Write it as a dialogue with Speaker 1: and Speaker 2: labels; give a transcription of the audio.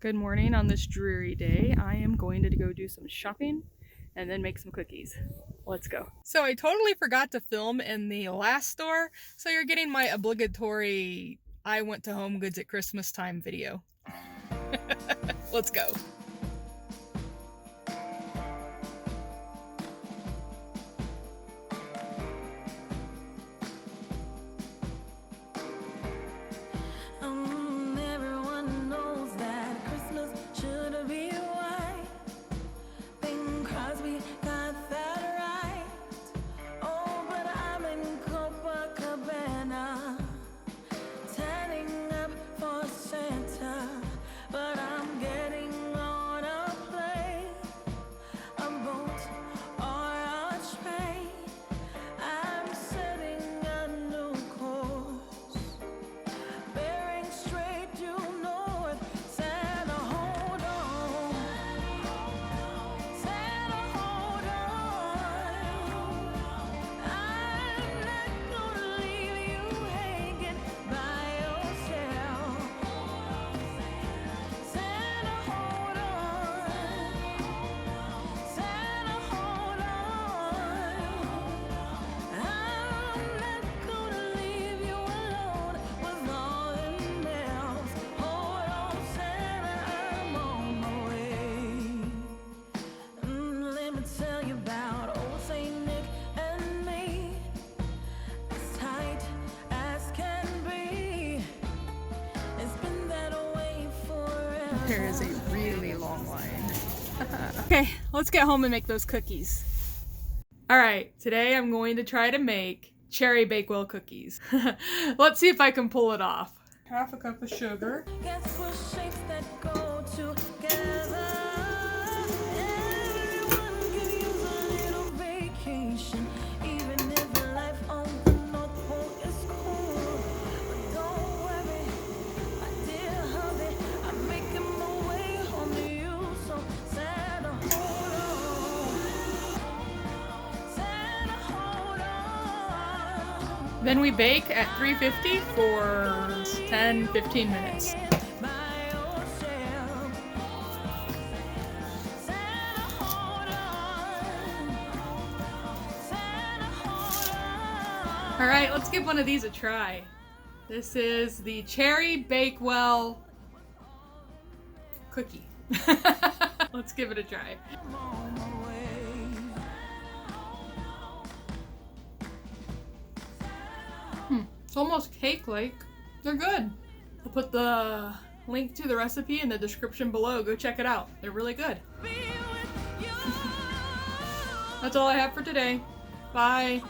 Speaker 1: Good morning on this dreary day. I am going to go do some shopping and then make some cookies. Let's go. So I totally forgot to film in the last store, so you're getting my obligatory I went to Home Goods at Christmas time video. Let's go. There is a really long line. Okay, let's get home and make those cookies. Alright, today I'm going to try to make cherry Bakewell cookies. Let's see if I can pull it off. Half a cup of sugar. Then we bake at 350 for 10-15 minutes. Alright, let's give one of these a try. This is the cherry Bakewell cookie. Let's give it a try. It's almost cake-like. They're good. I'll put the link to the recipe in the description below. Go check it out. They're really good. That's all I have for today. Bye.